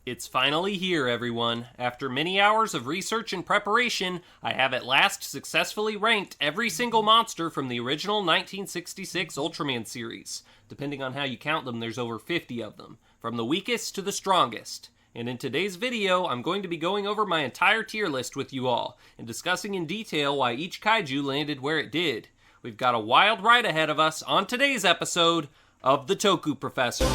It's finally here, everyone. After many hours of research and preparation, I have at last successfully ranked every single monster from the original 1966 Ultraman series. Depending on how you count them, there's over 50 of them, from the weakest to the strongest. And in today's video, I'm going to be going over my entire tier list with you all, and discussing in detail why each kaiju landed where it did. We've got a wild ride ahead of us on today's episode of The Toku Professor.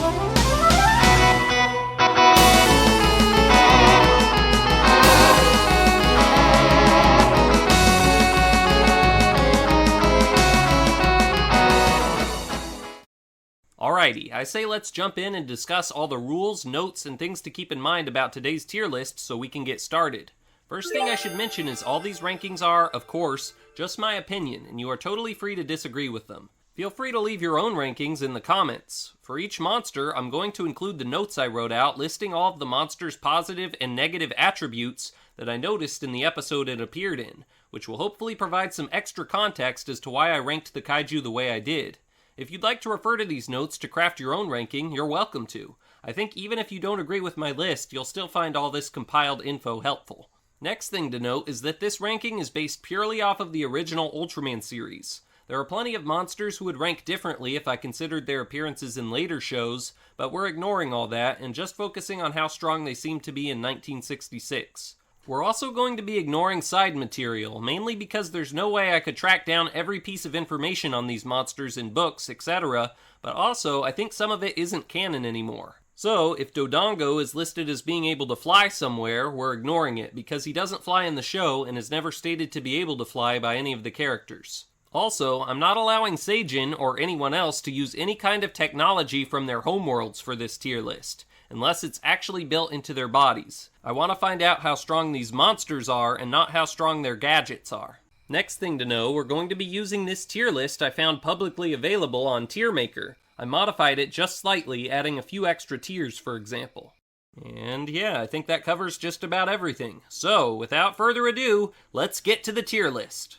Alrighty, I say let's jump in and discuss all the rules, notes, and things to keep in mind about today's tier list so we can get started. First thing I should mention is all these rankings are, of course, just my opinion, and you are totally free to disagree with them. Feel free to leave your own rankings in the comments. For each monster, I'm going to include the notes I wrote out listing all of the monster's positive and negative attributes that I noticed in the episode it appeared in, which will hopefully provide some extra context as to why I ranked the kaiju the way I did. If you'd like to refer to these notes to craft your own ranking, you're welcome to. I think even if you don't agree with my list, you'll still find all this compiled info helpful. Next thing to note is that this ranking is based purely off of the original Ultraman series. There are plenty of monsters who would rank differently if I considered their appearances in later shows, but we're ignoring all that and just focusing on how strong they seem to be in 1966. We're also going to be ignoring side material, mainly because there's no way I could track down every piece of information on these monsters in books, etc., but also I think some of it isn't canon anymore. So, if Dodongo is listed as being able to fly somewhere, we're ignoring it, because he doesn't fly in the show and is never stated to be able to fly by any of the characters. Also, I'm not allowing Seijin or anyone else to use any kind of technology from their homeworlds for this tier list, unless it's actually built into their bodies. I want to find out how strong these monsters are and not how strong their gadgets are. Next thing to know, we're going to be using this tier list I found publicly available on TierMaker. I modified it just slightly, adding a few extra tiers, for example. And yeah, I think that covers just about everything. So, without further ado, let's get to the tier list.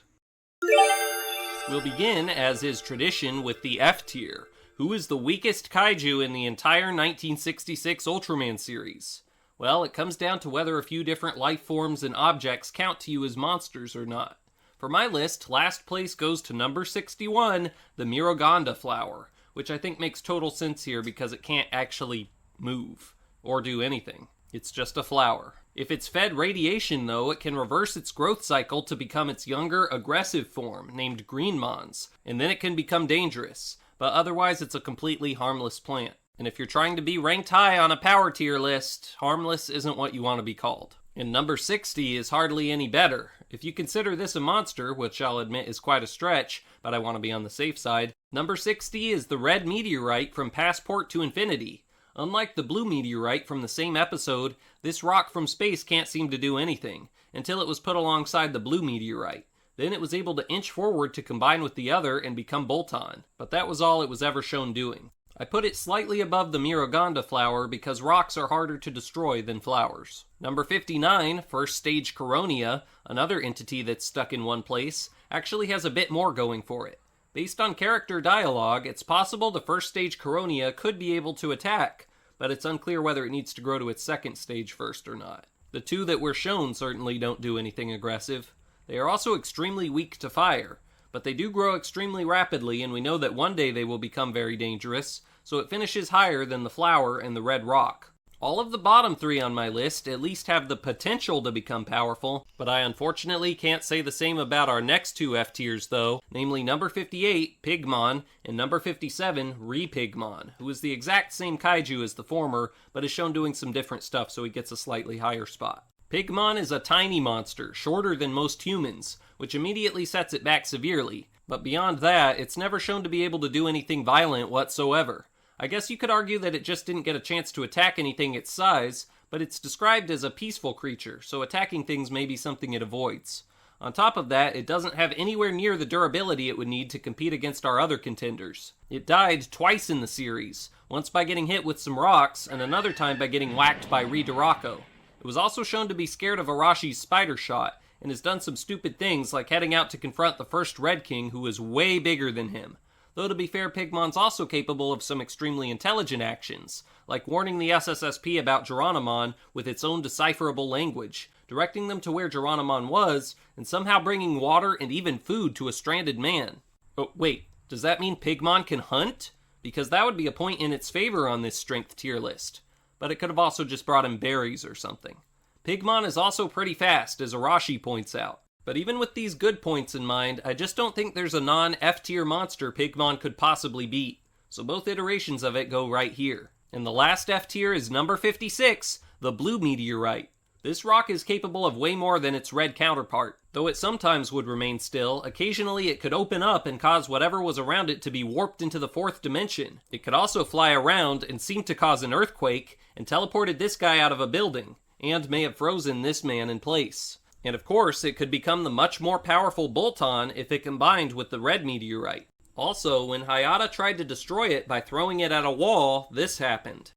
We'll begin, as is tradition, with the F tier. Who is the weakest kaiju in the entire 1966 Ultraman series? Well, it comes down to whether a few different life forms and objects count to you as monsters or not. For my list, last place goes to number 61, the Neronga flower, which I think makes total sense here because it can't actually move or do anything. It's just a flower. If it's fed radiation, though, it can reverse its growth cycle to become its younger, aggressive form, named Greenmons, and then it can become dangerous. But otherwise it's a completely harmless plant. And if you're trying to be ranked high on a power tier list, harmless isn't what you want to be called. And number 60 is hardly any better. If you consider this a monster, which I'll admit is quite a stretch, but I want to be on the safe side, number 60 is the red meteorite from Passport to Infinity. Unlike the blue meteorite from the same episode, this rock from space can't seem to do anything, until it was put alongside the blue meteorite. Then it was able to inch forward to combine with the other and become Baltan, but that was all it was ever shown doing. I put it slightly above the Neronga flower because rocks are harder to destroy than flowers. Number 59, First Stage Keronia, another entity that's stuck in one place, actually has a bit more going for it. Based on character dialogue, it's possible the First Stage Keronia could be able to attack, but it's unclear whether it needs to grow to its second stage first or not. The two that were shown certainly don't do anything aggressive. They are also extremely weak to fire, but they do grow extremely rapidly, and we know that one day they will become very dangerous, so it finishes higher than the flower and the red rock. All of the bottom three on my list at least have the potential to become powerful, but I unfortunately can't say the same about our next two F tiers though, namely number 58, Pigmon, and number 57, Repigmon, who is the exact same kaiju as the former, but is shown doing some different stuff so he gets a slightly higher spot. Pigmon is a tiny monster, shorter than most humans, which immediately sets it back severely, but beyond that, it's never shown to be able to do anything violent whatsoever. I guess you could argue that it just didn't get a chance to attack anything its size, but it's described as a peaceful creature, so attacking things may be something it avoids. On top of that, it doesn't have anywhere near the durability it would need to compete against our other contenders. It died twice in the series, once by getting hit with some rocks, and another time by getting whacked by Ridorako. It was also shown to be scared of Arashi's spider shot, and has done some stupid things like heading out to confront the first Red King who is way bigger than him. Though to be fair, Pigmon's also capable of some extremely intelligent actions, like warning the SSSP about Geronimon with its own decipherable language, directing them to where Geronimon was, and somehow bringing water and even food to a stranded man. Oh, wait, does that mean Pigmon can hunt? Because that would be a point in its favor on this strength tier list. But it could have also just brought him berries or something. Pigmon is also pretty fast, as Arashi points out. But even with these good points in mind, I just don't think there's a non-F tier monster Pigmon could possibly beat. So both iterations of it go right here. And the last F tier is number 56, the Blue Meteorite. This rock is capable of way more than its red counterpart. Though it sometimes would remain still, occasionally it could open up and cause whatever was around it to be warped into the fourth dimension. It could also fly around and seem to cause an earthquake, and teleported this guy out of a building, and may have frozen this man in place. And of course, it could become the much more powerful Baltan if it combined with the red meteorite. Also, when Hayata tried to destroy it by throwing it at a wall, this happened.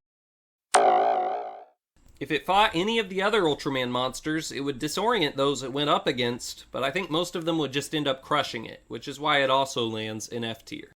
If it fought any of the other Ultraman monsters, it would disorient those it went up against, but I think most of them would just end up crushing it, which is why it also lands in F tier.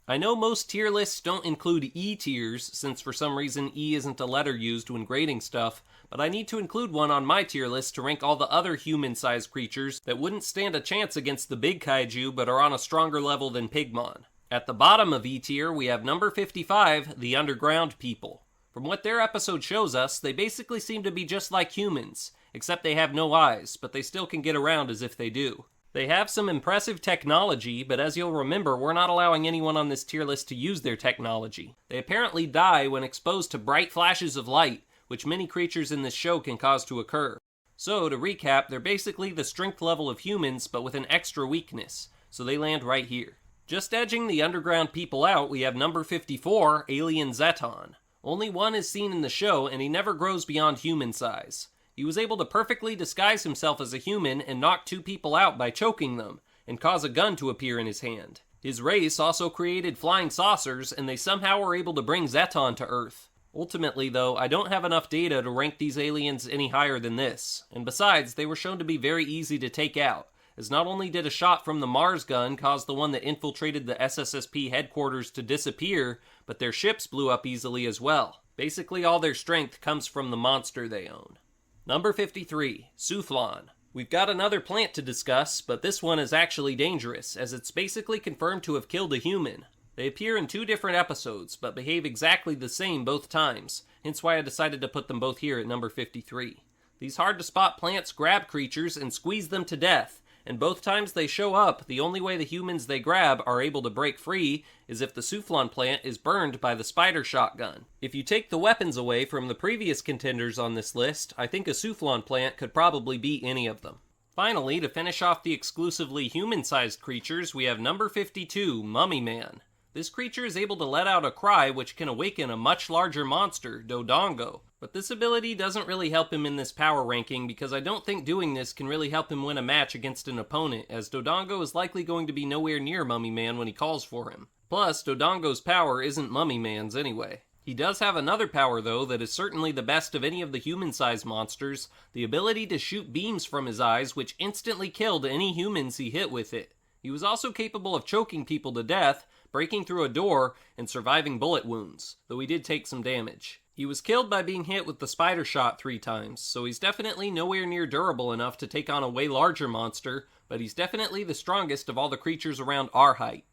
I know most tier lists don't include E tiers, since for some reason E isn't a letter used when grading stuff, but I need to include one on my tier list to rank all the other human-sized creatures that wouldn't stand a chance against the big kaiju but are on a stronger level than Pigmon. At the bottom of E tier, we have number 55, the Underground People. From what their episode shows us, they basically seem to be just like humans, except they have no eyes, but they still can get around as if they do. They have some impressive technology, but as you'll remember, we're not allowing anyone on this tier list to use their technology. They apparently die when exposed to bright flashes of light, which many creatures in this show can cause to occur. So, to recap, they're basically the strength level of humans, but with an extra weakness, so they land right here. Just edging the Underground People out, we have number 54, Alien Zetton. Only one is seen in the show, and he never grows beyond human size. He was able to perfectly disguise himself as a human and knock two people out by choking them, and cause a gun to appear in his hand. His race also created flying saucers, and they somehow were able to bring Zetton to Earth. Ultimately, though, I don't have enough data to rank these aliens any higher than this, and besides, they were shown to be very easy to take out, as not only did a shot from the Mars gun cause the one that infiltrated the SSSP headquarters to disappear, but their ships blew up easily as well. Basically, all their strength comes from the monster they own. Number 53, Soufflon. We've got another plant to discuss, but this one is actually dangerous, as it's basically confirmed to have killed a human. They appear in 2 different episodes, but behave exactly the same both times, hence why I decided to put them both here at number 53. These hard-to-spot plants grab creatures and squeeze them to death, and both times they show up, the only way the humans they grab are able to break free is if the Soufflon plant is burned by the spider shotgun. If you take the weapons away from the previous contenders on this list, I think a Soufflon plant could probably beat any of them. Finally, to finish off the exclusively human-sized creatures, we have number 52, Mummy Man. This creature is able to let out a cry which can awaken a much larger monster, Dodongo. But this ability doesn't really help him in this power ranking because I don't think doing this can really help him win a match against an opponent, as Dodongo is likely going to be nowhere near Mummy Man when he calls for him. Plus, Dodongo's power isn't Mummy Man's anyway. He does have another power though that is certainly the best of any of the human-sized monsters, the ability to shoot beams from his eyes which instantly killed any humans he hit with it. He was also capable of choking people to death, breaking through a door, and surviving bullet wounds, though he did take some damage. He was killed by being hit with the spider shot 3 times, so he's definitely nowhere near durable enough to take on a way larger monster, but he's definitely the strongest of all the creatures around our height.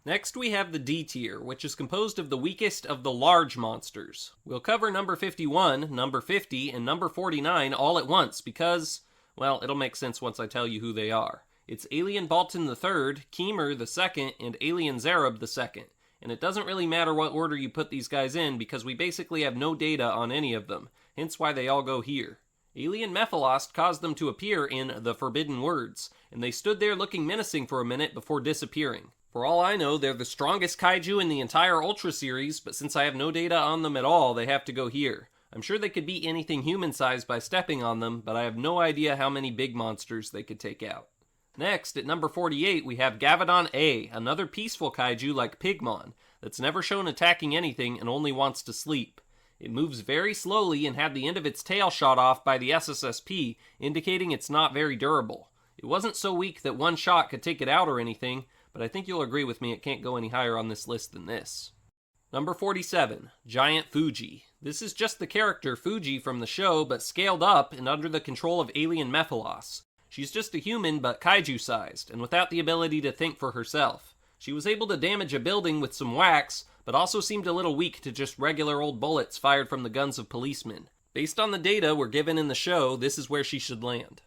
Next we have the D tier, which is composed of the weakest of the large monsters. We'll cover number 51, number 50, and number 49 all at once because, well, it'll make sense once I tell you who they are. It's Alien Baltan III, Keemer II, and Alien Zerub II. And it doesn't really matter what order you put these guys in because we basically have no data on any of them, hence why they all go here. Alien Mephilost caused them to appear in The Forbidden Words, and they stood there looking menacing for a minute before disappearing. For all I know, they're the strongest kaiju in the entire Ultra series, but since I have no data on them at all, they have to go here. I'm sure they could beat anything human-sized by stepping on them, but I have no idea how many big monsters they could take out. Next, at number 48, we have Gavidon A, another peaceful kaiju like Pigmon, that's never shown attacking anything and only wants to sleep. It moves very slowly and had the end of its tail shot off by the SSSP, indicating it's not very durable. It wasn't so weak that one shot could take it out or anything, but I think you'll agree with me it can't go any higher on this list than this. Number 47, Giant Fuji. This is just the character Fuji from the show, but scaled up and under the control of alien Mephilos. She's just a human, but kaiju-sized, and without the ability to think for herself. She was able to damage a building with some wax, but also seemed a little weak to just regular old bullets fired from the guns of policemen. Based on the data we're given in the show, this is where she should land.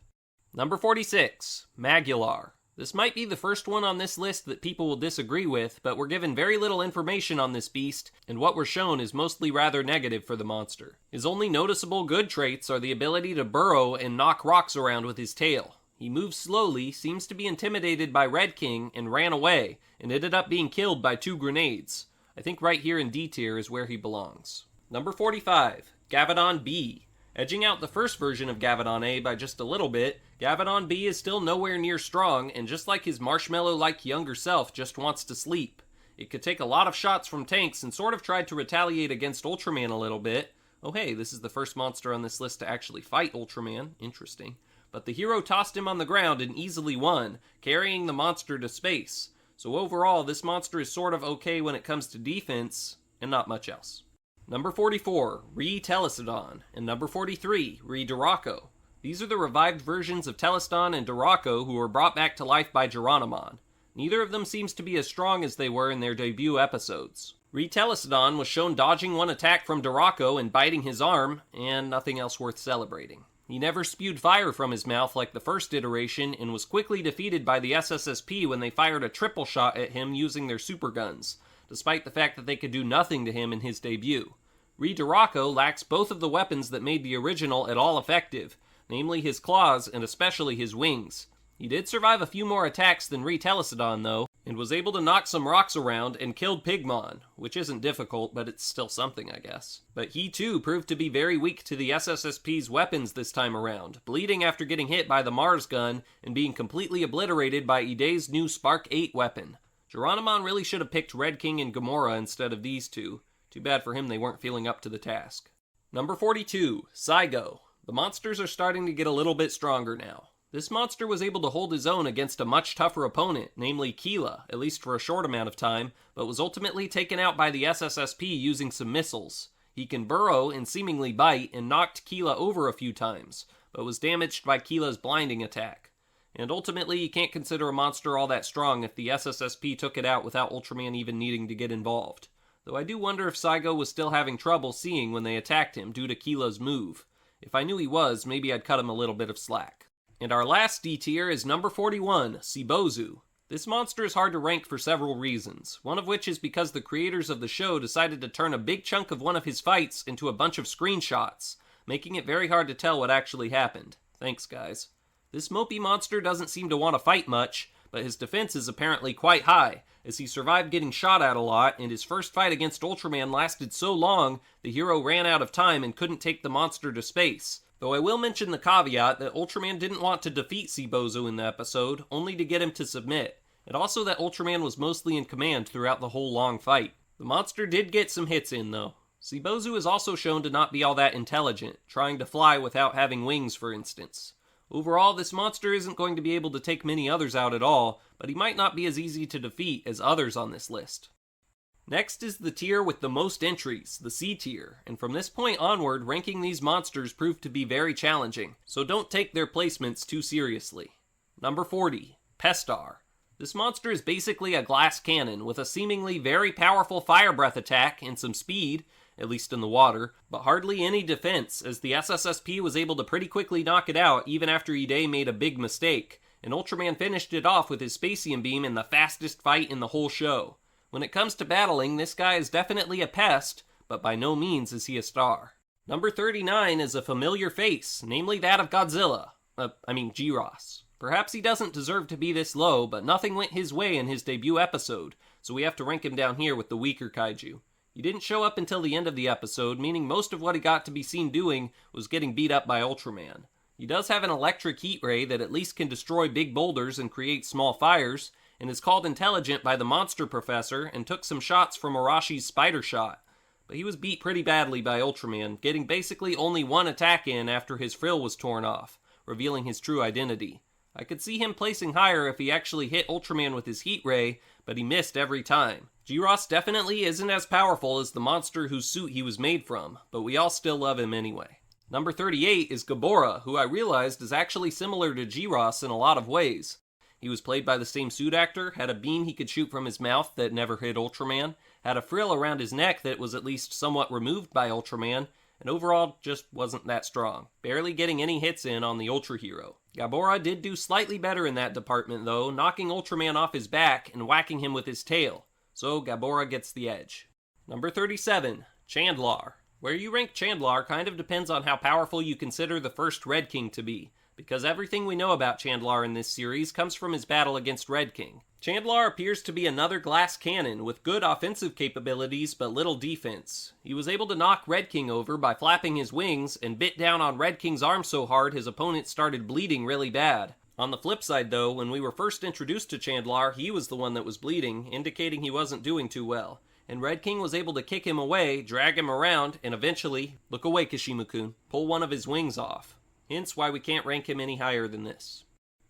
Number 46, Magillar. This might be the first one on this list that people will disagree with, but we're given very little information on this beast, and what we're shown is mostly rather negative for the monster. His only noticeable good traits are the ability to burrow and knock rocks around with his tail. He moves slowly, seems to be intimidated by Red King, and ran away, and ended up being killed by 2 grenades. I think right here in D tier is where he belongs. Number 45, Gavidon B. Edging out the first version of Gavidon A by just a little bit, Gavidon B is still nowhere near strong, and just like his marshmallow-like younger self, just wants to sleep. It could take a lot of shots from tanks and sort of tried to retaliate against Ultraman a little bit. Oh hey, this is the first monster on this list to actually fight Ultraman. Interesting. But the hero tossed him on the ground and easily won, carrying the monster to space. So overall, this monster is sort of okay when it comes to defense, and not much else. Number 44, Telesdon, and number 43, Duraco. These are the revived versions of Telesdon and Duraco who were brought back to life by Geronimon. Neither of them seems to be as strong as they were in their debut episodes. Telesdon was shown dodging one attack from Duraco and biting his arm, and nothing else worth celebrating. He never spewed fire from his mouth like the first iteration, and was quickly defeated by the SSSP when they fired a triple shot at him using their superguns, despite the fact that they could do nothing to him in his debut. Duraco lacks both of the weapons that made the original at all effective, namely his claws and especially his wings. He did survive a few more attacks than Telesdon though, and was able to knock some rocks around and killed Pigmon, which isn't difficult, but it's still something, I guess. But he too proved to be very weak to the SSSP's weapons this time around, bleeding after getting hit by the Mars gun and being completely obliterated by Ide's new Spark 8 weapon. Geronimon really should have picked Red King and Gomora instead of these two. Too bad for him they weren't feeling up to the task. Number 42, Saigo. The monsters are starting to get a little bit stronger now. This monster was able to hold his own against a much tougher opponent, namely Keela, at least for a short amount of time, but was ultimately taken out by the SSSP using some missiles. He can burrow and seemingly bite, and knocked Keela over a few times, but was damaged by Keela's blinding attack. And ultimately, you can't consider a monster all that strong if the SSSP took it out without Ultraman even needing to get involved. Though I do wonder if Saigo was still having trouble seeing when they attacked him due to Keela's move. If I knew he was, maybe I'd cut him a little bit of slack. And our last D tier is number 41, Sibozu. This monster is hard to rank for several reasons, one of which is because the creators of the show decided to turn a big chunk of one of his fights into a bunch of screenshots, making it very hard to tell what actually happened. Thanks, guys. This mopey monster doesn't seem to want to fight much, but his defense is apparently quite high, as he survived getting shot at a lot, and his first fight against Ultraman lasted so long, the hero ran out of time and couldn't take the monster to space. Though I will mention the caveat that Ultraman didn't want to defeat Sibozu in the episode, only to get him to submit, and also that Ultraman was mostly in command throughout the whole long fight. The monster did get some hits in, though. Sibozu is also shown to not be all that intelligent, trying to fly without having wings, for instance. Overall, this monster isn't going to be able to take many others out at all, but he might not be as easy to defeat as others on this list. Next is the tier with the most entries, the C tier, and from this point onward, ranking these monsters proved to be very challenging, so don't take their placements too seriously. Number 40, Pestar. This monster is basically a glass cannon with a seemingly very powerful fire breath attack and some speed, at least in the water, but hardly any defense, as the SSSP was able to pretty quickly knock it out even after Ide made a big mistake, and Ultraman finished it off with his Spacium Beam in the fastest fight in the whole show. When it comes to battling, this guy is definitely a pest, but by no means is he a star. Number 39 is a familiar face, namely that of Godzilla. Jirahs. Perhaps he doesn't deserve to be this low, but nothing went his way in his debut episode, so we have to rank him down here with the weaker kaiju. He didn't show up until the end of the episode, meaning most of what he got to be seen doing was getting beat up by Ultraman. He does have an electric heat ray that at least can destroy big boulders and create small fires, and is called intelligent by the Monster Professor and took some shots from Arashi's Spider Shot. But he was beat pretty badly by Ultraman, getting basically only one attack in after his frill was torn off, revealing his true identity. I could see him placing higher if he actually hit Ultraman with his heat ray, but he missed every time. Jirahs definitely isn't as powerful as the monster whose suit he was made from, but we all still love him anyway. Number 38 is Gomora, who I realized is actually similar to Jirahs in a lot of ways. He was played by the same suit actor, had a beam he could shoot from his mouth that never hit Ultraman, had a frill around his neck that was at least somewhat removed by Ultraman, and overall just wasn't that strong, barely getting any hits in on the Ultra Hero. Gomora did do slightly better in that department though, knocking Ultraman off his back and whacking him with his tail, so Gomora gets the edge. Number 37, Chandlar. Where you rank Chandlar kind of depends on how powerful you consider the first Red King to be, because everything we know about Chandlar in this series comes from his battle against Red King. Chandlar appears to be another glass cannon with good offensive capabilities but little defense. He was able to knock Red King over by flapping his wings and bit down on Red King's arm so hard his opponent started bleeding really bad. On the flip side though, when we were first introduced to Chandlar, he was the one that was bleeding, indicating he wasn't doing too well. And Red King was able to kick him away, drag him around, and eventually, look away Kishimu-kun, pull one of his wings off. Hence why we can't rank him any higher than this.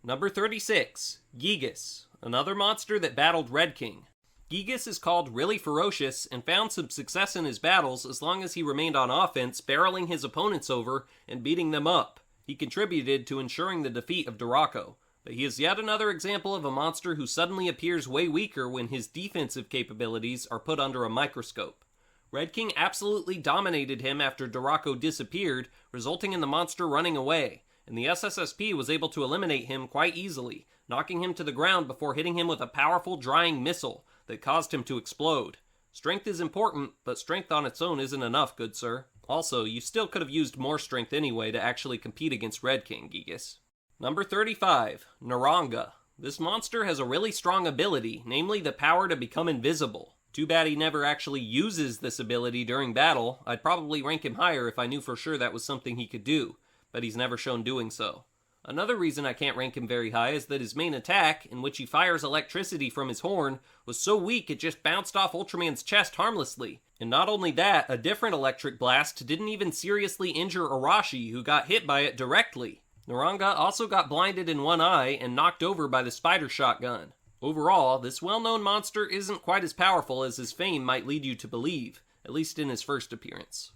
Number 36, Gigas, another monster that battled Red King. Gigas is called really ferocious and found some success in his battles as long as he remained on offense, barreling his opponents over and beating them up. He contributed to ensuring the defeat of Duraco, but he is yet another example of a monster who suddenly appears way weaker when his defensive capabilities are put under a microscope. Red King absolutely dominated him after Duraco disappeared, resulting in the monster running away, and the SSSP was able to eliminate him quite easily, knocking him to the ground before hitting him with a powerful drying missile that caused him to explode. Strength is important, but strength on its own isn't enough, good sir. Also, you still could have used more strength anyway to actually compete against Red King, Gigas. Number 35, Neronga. This monster has a really strong ability, namely the power to become invisible. Too bad he never actually uses this ability during battle. I'd probably rank him higher if I knew for sure that was something he could do, but he's never shown doing so. Another reason I can't rank him very high is that his main attack, in which he fires electricity from his horn, was so weak it just bounced off Ultraman's chest harmlessly. And not only that, a different electric blast didn't even seriously injure Arashi, who got hit by it directly. Neronga also got blinded in one eye and knocked over by the spider shotgun. Overall, this well-known monster isn't quite as powerful as his fame might lead you to believe, at least in his first appearance.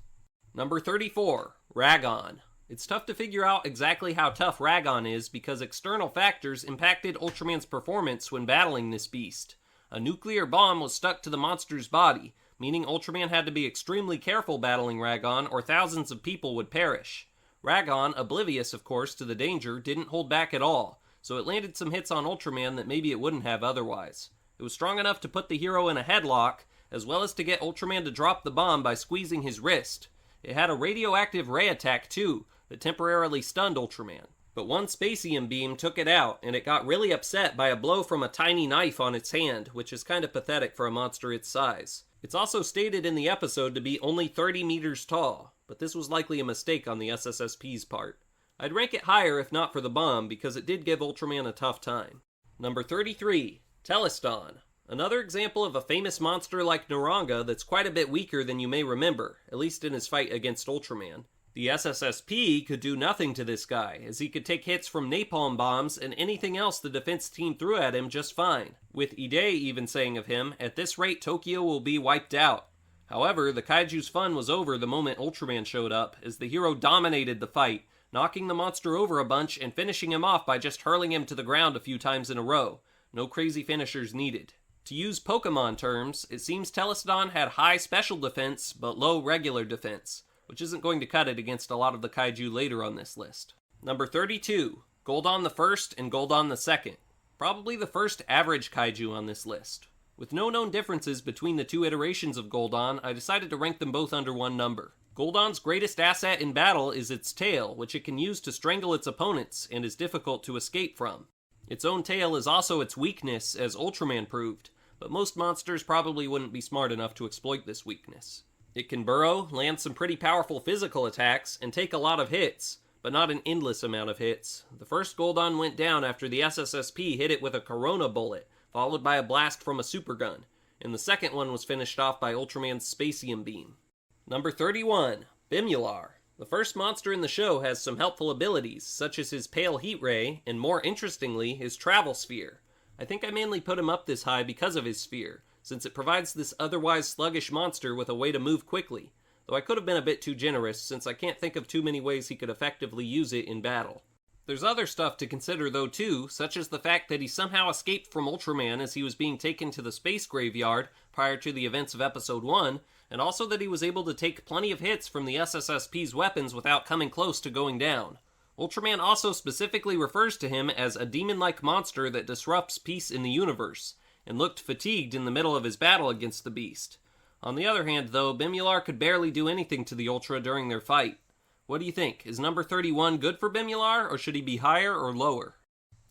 Number 34, Ragon. It's tough to figure out exactly how tough Ragon is because external factors impacted Ultraman's performance when battling this beast. A nuclear bomb was stuck to the monster's body, meaning Ultraman had to be extremely careful battling Ragon or thousands of people would perish. Ragon, oblivious of course to the danger, didn't hold back at all, so it landed some hits on Ultraman that maybe it wouldn't have otherwise. It was strong enough to put the hero in a headlock, as well as to get Ultraman to drop the bomb by squeezing his wrist. It had a radioactive ray attack too, that temporarily stunned Ultraman. But one Spacium beam took it out, and it got really upset by a blow from a tiny knife on its hand, which is kind of pathetic for a monster its size. It's also stated in the episode to be only 30 meters tall, but this was likely a mistake on the SSSP's part. I'd rank it higher if not for the bomb, because it did give Ultraman a tough time. Number 33, Telesdon. Another example of a famous monster like Neronga that's quite a bit weaker than you may remember, at least in his fight against Ultraman. The SSSP could do nothing to this guy, as he could take hits from napalm bombs and anything else the defense team threw at him just fine, with Ide even saying of him, "At this rate Tokyo will be wiped out." However, the Kaiju's fun was over the moment Ultraman showed up, as the hero dominated the fight, knocking the monster over a bunch and finishing him off by just hurling him to the ground a few times in a row. No crazy finishers needed. To use Pokemon terms, it seems Telesdon had high special defense but low regular defense, which isn't going to cut it against a lot of the Kaiju later on this list. Number 32, Goldon the First and Goldon the Second. Probably the first average Kaiju on this list. With no known differences between the two iterations of Goldon, I decided to rank them both under one number. Goldon's greatest asset in battle is its tail, which it can use to strangle its opponents and is difficult to escape from. Its own tail is also its weakness, as Ultraman proved, but most monsters probably wouldn't be smart enough to exploit this weakness. It can burrow, land some pretty powerful physical attacks, and take a lot of hits, but not an endless amount of hits. The first Goldon went down after the SSSP hit it with a Corona bullet, followed by a blast from a supergun, and the second one was finished off by Ultraman's Spacium beam. Number 31, Bimular. The first monster in the show has some helpful abilities, such as his pale heat ray, and more interestingly, his travel sphere. I think I mainly put him up this high because of his sphere, since it provides this otherwise sluggish monster with a way to move quickly, though I could have been a bit too generous since I can't think of too many ways he could effectively use it in battle. There's other stuff to consider though too, such as the fact that he somehow escaped from Ultraman as he was being taken to the space graveyard prior to the events of episode 1, and also that he was able to take plenty of hits from the SSSP's weapons without coming close to going down. Ultraman also specifically refers to him as a demon-like monster that disrupts peace in the universe, and looked fatigued in the middle of his battle against the beast. On the other hand though, Bimular could barely do anything to the Ultra during their fight. What do you think? Is number 31 good for Bimular, or should he be higher or lower?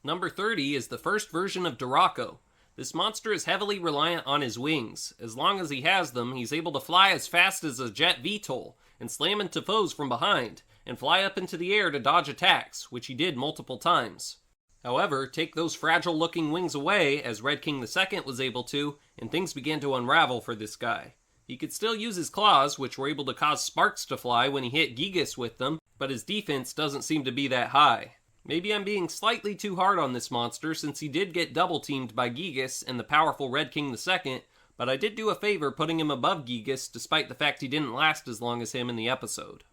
Number 30 is the first version of Durako. This monster is heavily reliant on his wings. As long as he has them, he's able to fly as fast as a jet VTOL, and slam into foes from behind, and fly up into the air to dodge attacks, which he did multiple times. However, take those fragile-looking wings away, as Red King II was able to, and things began to unravel for this guy. He could still use his claws, which were able to cause sparks to fly when he hit Gigas with them, but his defense doesn't seem to be that high. Maybe I'm being slightly too hard on this monster since he did get double-teamed by Gigas and the powerful Red King II, but I did do a favor putting him above Gigas despite the fact he didn't last as long as him in the episode.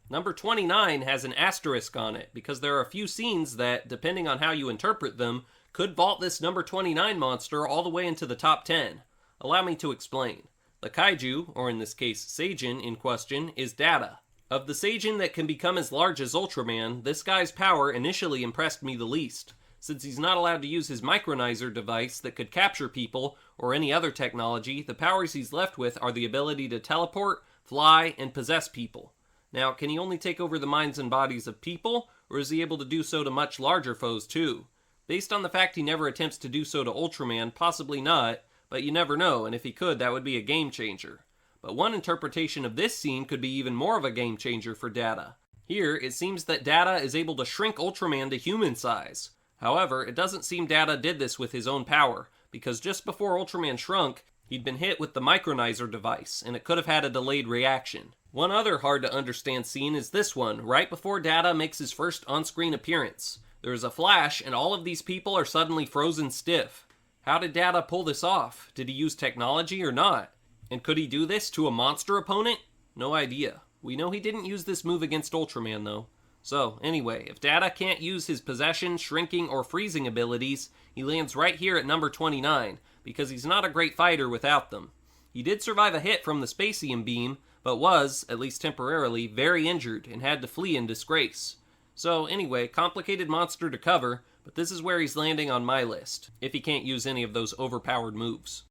Number 29 has an asterisk on it because there are a few scenes that, depending on how you interpret them, could vault this number 29 monster all the way into the top 10. Allow me to explain. The Kaiju, or in this case Seijin in question, is Data. Of the Seijin that can become as large as Ultraman, this guy's power initially impressed me the least, since he's not allowed to use his micronizer device that could capture people, or any other technology. The powers he's left with are the ability to teleport, fly, and possess people. Now, can he only take over the minds and bodies of people, or is he able to do so to much larger foes too? Based on the fact he never attempts to do so to Ultraman, possibly not, but you never know, and if he could, that would be a game changer. But one interpretation of this scene could be even more of a game changer for Data. Here, it seems that Data is able to shrink Ultraman to human size. However, it doesn't seem Data did this with his own power, because just before Ultraman shrunk, he'd been hit with the micronizer device, and it could have had a delayed reaction. One other hard-to-understand scene is this one, right before Data makes his first on-screen appearance. There is a flash, and all of these people are suddenly frozen stiff. How did Data pull this off? Did he use technology or not? And could he do this to a monster opponent? No idea. We know he didn't use this move against Ultraman, though. So, anyway, if Data can't use his possession, shrinking, or freezing abilities, he lands right here at number 29, because he's not a great fighter without them. He did survive a hit from the Spacium beam, but was, at least temporarily, very injured and had to flee in disgrace. So, anyway, complicated monster to cover, but this is where he's landing on my list, if he can't use any of those overpowered moves.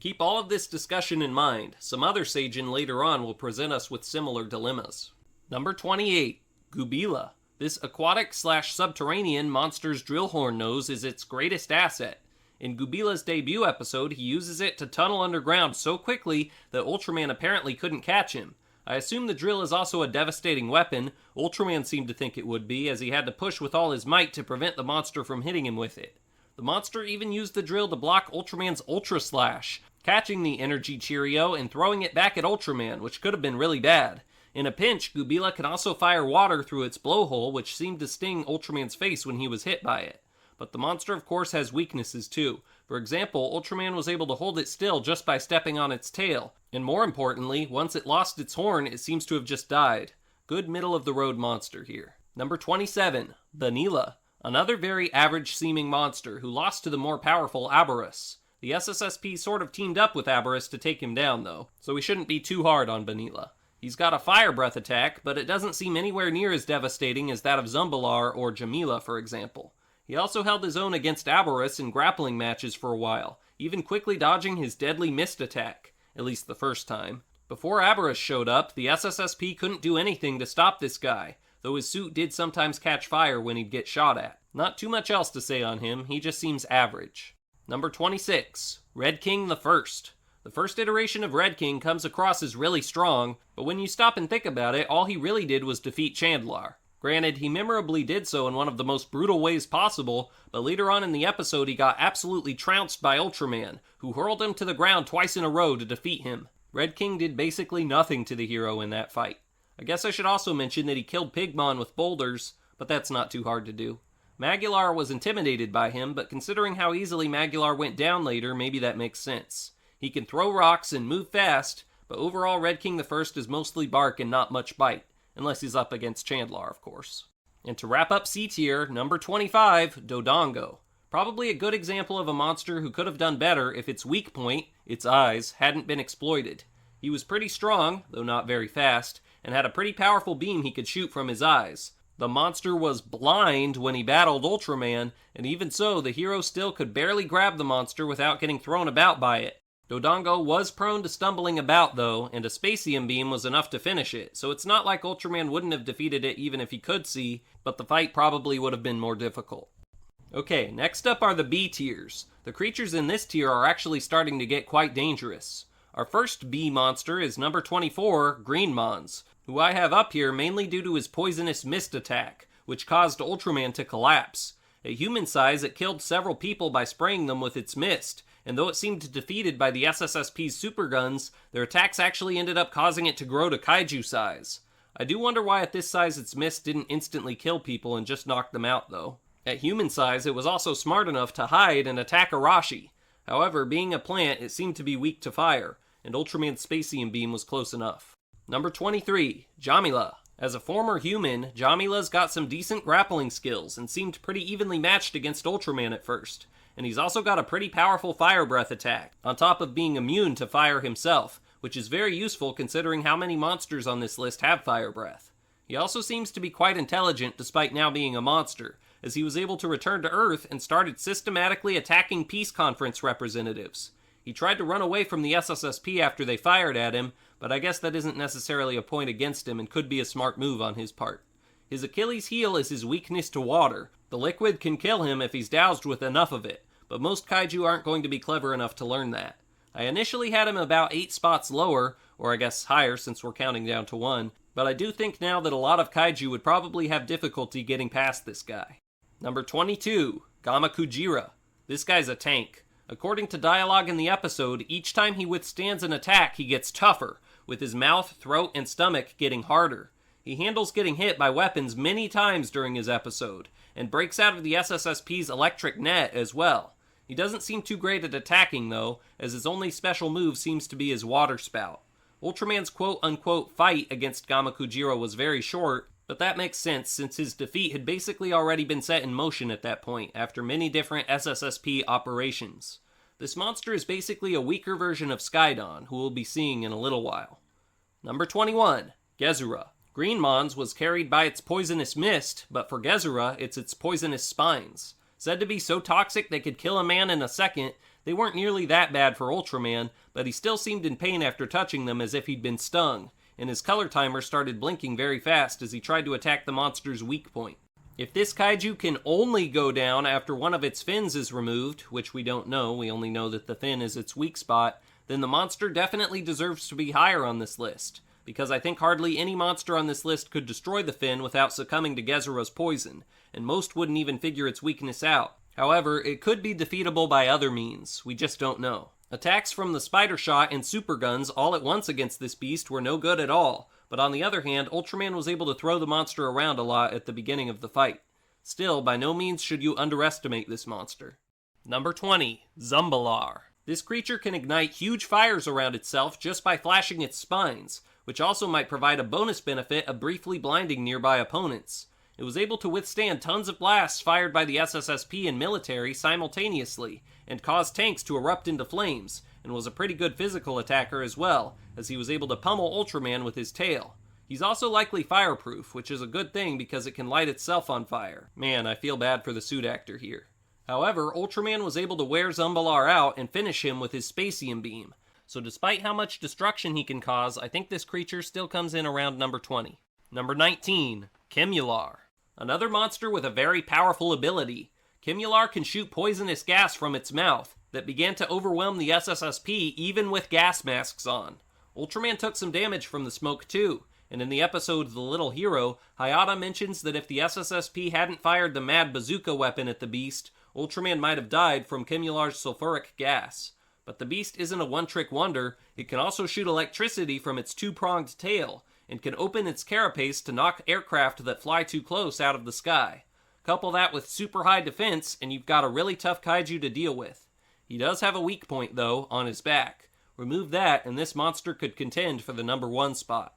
Keep all of this discussion in mind. Some other Seijin later on will present us with similar dilemmas. Number 28, Gubila. This aquatic/subterranean monster's drill horn nose is its greatest asset. In Gubila's debut episode, he uses it to tunnel underground so quickly that Ultraman apparently couldn't catch him. I assume the drill is also a devastating weapon. Ultraman seemed to think it would be, as he had to push with all his might to prevent the monster from hitting him with it. The monster even used the drill to block Ultraman's Ultra Slash, catching the energy Cheerio and throwing it back at Ultraman, which could have been really bad. In a pinch, Gubila can also fire water through its blowhole, which seemed to sting Ultraman's face when he was hit by it. But the monster of course has weaknesses too. For example, Ultraman was able to hold it still just by stepping on its tail, and more importantly, once it lost its horn, it seems to have just died. Good middle-of-the-road monster here. Number 27, Vanilla. Another very average-seeming monster who lost to the more powerful Abarus. The SSSP sort of teamed up with Abarus to take him down though, so we shouldn't be too hard on Vanilla. He's got a fire breath attack, but it doesn't seem anywhere near as devastating as that of Zumbalar or Jamila, for example. He also held his own against Abarus in grappling matches for a while, even quickly dodging his deadly mist attack, at least the first time. Before Abarus showed up, the SSSP couldn't do anything to stop this guy, though his suit did sometimes catch fire when he'd get shot at. Not too much else to say on him, he just seems average. Number 26, Red King I. The first iteration of Red King comes across as really strong, but when you stop and think about it, all he really did was defeat Chandlar. Granted, he memorably did so in one of the most brutal ways possible, but later on in the episode he got absolutely trounced by Ultraman, who hurled him to the ground twice in a row to defeat him. Red King did basically nothing to the hero in that fight. I guess I should also mention that he killed Pigmon with boulders, but that's not too hard to do. Magillar was intimidated by him, but considering how easily Magillar went down later, maybe that makes sense. He can throw rocks and move fast, but overall Red King I is mostly bark and not much bite, unless he's up against Chandlar, of course. And to wrap up C tier, number 25, Dodongo. Probably a good example of a monster who could have done better if its weak point, its eyes, hadn't been exploited. He was pretty strong, though not very fast, and had a pretty powerful beam he could shoot from his eyes. The monster was blind when he battled Ultraman, and even so, the hero still could barely grab the monster without getting thrown about by it. Dodongo was prone to stumbling about though, and a Spacium beam was enough to finish it, so it's not like Ultraman wouldn't have defeated it even if he could see, but the fight probably would have been more difficult. Okay, next up are the B tiers. The creatures in this tier are actually starting to get quite dangerous. Our first B monster is number 24, Greenmons, who I have up here mainly due to his poisonous mist attack, which caused Ultraman to collapse. At human size, it killed several people by spraying them with its mist, and though it seemed defeated by the SSSP's superguns, their attacks actually ended up causing it to grow to Kaiju size. I do wonder why at this size its mist didn't instantly kill people and just knock them out though. At human size, it was also smart enough to hide and attack Arashi. However, being a plant, it seemed to be weak to fire, and Ultraman's Spacium beam was close enough. Number 23, Jamila. As a former human, Jamila's got some decent grappling skills and seemed pretty evenly matched against Ultraman at first. And he's also got a pretty powerful fire breath attack, on top of being immune to fire himself, which is very useful considering how many monsters on this list have fire breath. He also seems to be quite intelligent despite now being a monster, as he was able to return to Earth and started systematically attacking peace conference representatives. He tried to run away from the SSSP after they fired at him, but I guess that isn't necessarily a point against him and could be a smart move on his part. His Achilles heel is his weakness to water. The liquid can kill him if he's doused with enough of it, but most kaiju aren't going to be clever enough to learn that. I initially had him about 8 spots lower, or I guess higher since we're counting down to 1, but I do think now that a lot of kaiju would probably have difficulty getting past this guy. Number 22, Gamakujira. This guy's a tank. According to dialogue in the episode, each time he withstands an attack, he gets tougher, with his mouth, throat, and stomach getting harder. He handles getting hit by weapons many times during his episode, and breaks out of the SSSP's electric net as well. He doesn't seem too great at attacking though, as his only special move seems to be his water spout. Ultraman's quote-unquote fight against Gamakujira was very short, but that makes sense since his defeat had basically already been set in motion at that point after many different SSSP operations. This monster is basically a weaker version of Skydon, who we'll be seeing in a little while. Number 21, Gesura. Greenmons was carried by its poisonous mist, but for Gesura, it's its poisonous spines. Said to be so toxic they could kill a man in a second, they weren't nearly that bad for Ultraman, but he still seemed in pain after touching them as if he'd been stung, and his color timer started blinking very fast as he tried to attack the monster's weak point. If this kaiju can only go down after one of its fins is removed, which we don't know, we only know that the fin is its weak spot, then the monster definitely deserves to be higher on this list, because I think hardly any monster on this list could destroy the fin without succumbing to Gesura's poison, and most wouldn't even figure its weakness out. However, it could be defeatable by other means, we just don't know. Attacks from the Spider Shot and Superguns all at once against this beast were no good at all, but on the other hand, Ultraman was able to throw the monster around a lot at the beginning of the fight. Still, by no means should you underestimate this monster. Number 20, Zumbalar. This creature can ignite huge fires around itself just by flashing its spines, which also might provide a bonus benefit of briefly blinding nearby opponents. It was able to withstand tons of blasts fired by the SSSP and military simultaneously, and caused tanks to erupt into flames, and was a pretty good physical attacker as well, as he was able to pummel Ultraman with his tail. He's also likely fireproof, which is a good thing because it can light itself on fire. Man, I feel bad for the suit actor here. However, Ultraman was able to wear Zumbalar out and finish him with his Spacium beam, so despite how much destruction he can cause, I think this creature still comes in around number 20. Number 19, Kimular. Another monster with a very powerful ability. Kimular can shoot poisonous gas from its mouth that began to overwhelm the SSSP even with gas masks on. Ultraman took some damage from the smoke too, and in the episode The Little Hero, Hayata mentions that if the SSSP hadn't fired the Mad Bazooka weapon at the beast, Ultraman might have died from Kimular's sulfuric gas. But the beast isn't a one-trick wonder, it can also shoot electricity from its two-pronged tail, and can open its carapace to knock aircraft that fly too close out of the sky. Couple that with super high defense, and you've got a really tough kaiju to deal with. He does have a weak point, though, on his back. Remove that, and this monster could contend for the number 1 spot.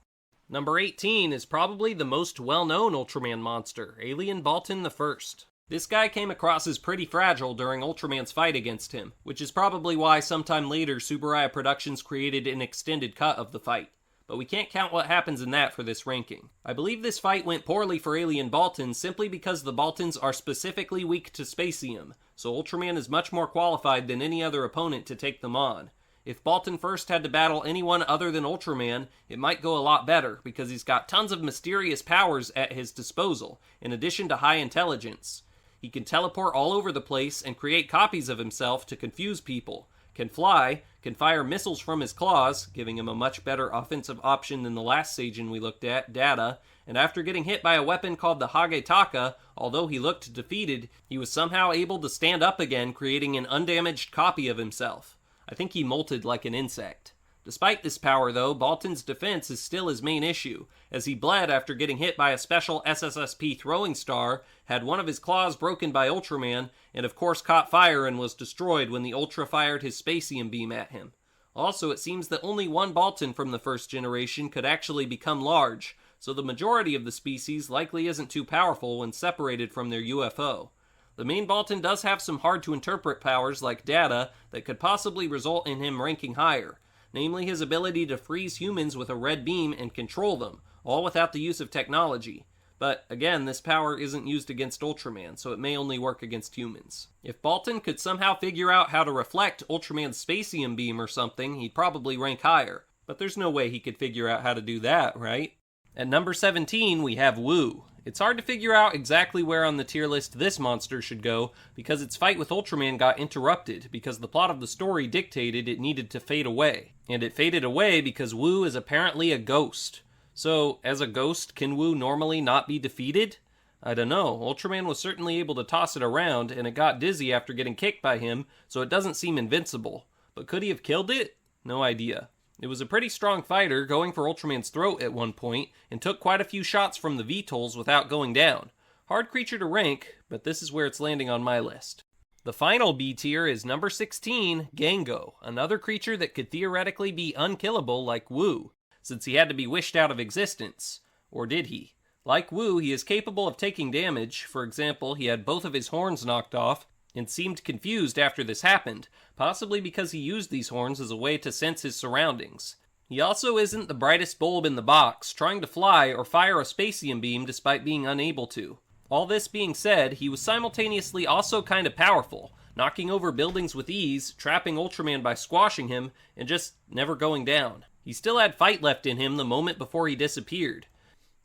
Number 18 is probably the most well-known Ultraman monster, Alien Baltan I. This guy came across as pretty fragile during Ultraman's fight against him, which is probably why sometime later Tsuburaya Productions created an extended cut of the fight. But we can't count what happens in that for this ranking. I believe this fight went poorly for Alien Baltan simply because the Baltans are specifically weak to spacium, so Ultraman is much more qualified than any other opponent to take them on. If Baltan first had to battle anyone other than Ultraman, it might go a lot better, because he's got tons of mysterious powers at his disposal, in addition to high intelligence. He can teleport all over the place and create copies of himself to confuse people, can fly, can fire missiles from his claws, giving him a much better offensive option than the last Seijin we looked at, Data, and after getting hit by a weapon called the Hagetaka, although he looked defeated, he was somehow able to stand up again, creating an undamaged copy of himself. I think he molted like an insect. Despite this power, though, Baltan's defense is still his main issue, as he bled after getting hit by a special SSSP throwing star, had one of his claws broken by Ultraman, and of course caught fire and was destroyed when the Ultra fired his spacium beam at him. Also, it seems that only one Baltan from the first generation could actually become large, so the majority of the species likely isn't too powerful when separated from their UFO. The main Baltan does have some hard-to-interpret powers like Data that could possibly result in him ranking higher, namely his ability to freeze humans with a red beam and control them, all without the use of technology. But again, this power isn't used against Ultraman, so it may only work against humans. If Baltan could somehow figure out how to reflect Ultraman's spacium beam or something, he'd probably rank higher. But there's no way he could figure out how to do that, right? At number 17, we have Wu. It's hard to figure out exactly where on the tier list this monster should go, because its fight with Ultraman got interrupted, because the plot of the story dictated it needed to fade away. And it faded away because Wu is apparently a ghost. So, as a ghost, can Wu normally not be defeated? I don't know. Ultraman was certainly able to toss it around, and it got dizzy after getting kicked by him, so it doesn't seem invincible. But could he have killed it? No idea. It was a pretty strong fighter, going for Ultraman's throat at one point, and took quite a few shots from the VTOLs without going down. Hard creature to rank, but this is where it's landing on my list. The final B tier is number 16, Gango, another creature that could theoretically be unkillable like Wu, since he had to be wished out of existence. Or did he? Like Wu, he is capable of taking damage. For example, he had both of his horns knocked off, and seemed confused after this happened, possibly because he used these horns as a way to sense his surroundings. He also isn't the brightest bulb in the box, trying to fly or fire a spacium beam despite being unable to. All this being said, he was simultaneously also kinda powerful, knocking over buildings with ease, trapping Ultraman by squashing him, and just never going down. He still had fight left in him the moment before he disappeared.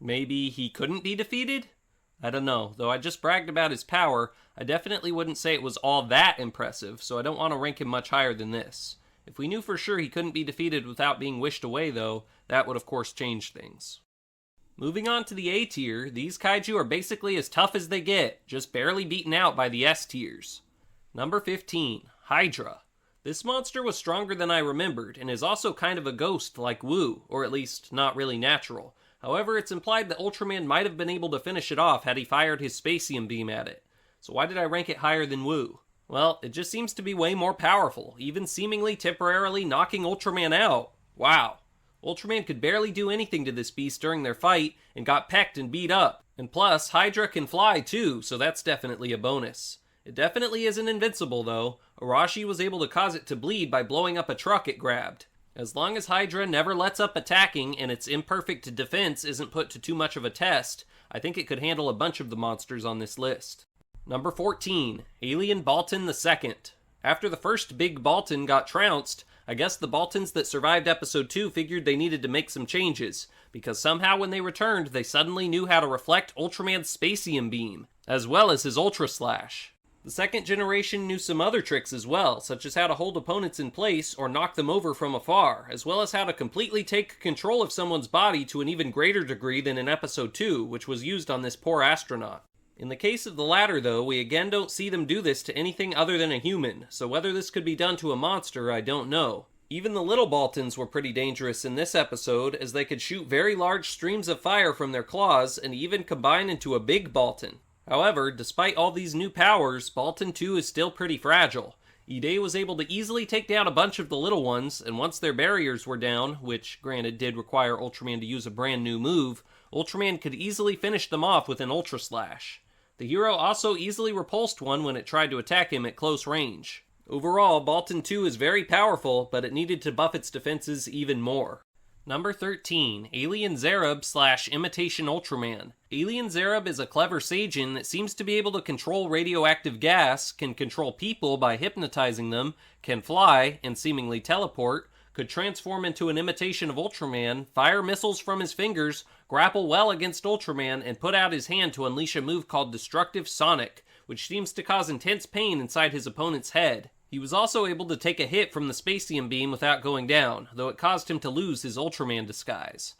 Maybe he couldn't be defeated? I don't know, though I just bragged about his power, I definitely wouldn't say it was all that impressive, so I don't want to rank him much higher than this. If we knew for sure he couldn't be defeated without being wished away, though, that would of course change things. Moving on to the A tier, these kaiju are basically as tough as they get, just barely beaten out by the S tiers. Number 15, Hydra. This monster was stronger than I remembered, and is also kind of a ghost like Wu, or at least not really natural. However, it's implied that Ultraman might have been able to finish it off had he fired his spacium beam at it. So why did I rank it higher than Wu? Well, it just seems to be way more powerful, even seemingly temporarily knocking Ultraman out. Wow. Ultraman could barely do anything to this beast during their fight, and got pecked and beat up. And plus, Hydra can fly too, so that's definitely a bonus. It definitely isn't invincible though. Arashi was able to cause it to bleed by blowing up a truck it grabbed. As long as Hydra never lets up attacking and its imperfect defense isn't put to too much of a test, I think it could handle a bunch of the monsters on this list. Number 14, Alien Baltan II. After the first big Baltan got trounced, I guess the Baltans that survived episode 2 figured they needed to make some changes, because somehow when they returned they suddenly knew how to reflect Ultraman's spacium beam, as well as his Ultra Slash. The second generation knew some other tricks as well, such as how to hold opponents in place or knock them over from afar, as well as how to completely take control of someone's body to an even greater degree than in episode 2, which was used on this poor astronaut. In the case of the latter though, we again don't see them do this to anything other than a human, so whether this could be done to a monster, I don't know. Even the little Baltans were pretty dangerous in this episode, as they could shoot very large streams of fire from their claws and even combine into a big Baltan. However, despite all these new powers, Baltan 2 is still pretty fragile. Ide was able to easily take down a bunch of the little ones, and once their barriers were down, which granted did require Ultraman to use a brand new move, Ultraman could easily finish them off with an Ultra Slash. The hero also easily repulsed one when it tried to attack him at close range. Overall, Baltan 2 is very powerful, but it needed to buff its defenses even more. Number 13, Alien Zerub / Imitation Ultraman. Alien Zerub is a clever Saiyajin that seems to be able to control radioactive gas, can control people by hypnotizing them, can fly, and seemingly teleport, could transform into an imitation of Ultraman, fire missiles from his fingers, grapple well against Ultraman, and put out his hand to unleash a move called Destructive Sonic, which seems to cause intense pain inside his opponent's head. He was also able to take a hit from the Spacium Beam without going down, though it caused him to lose his Ultraman disguise.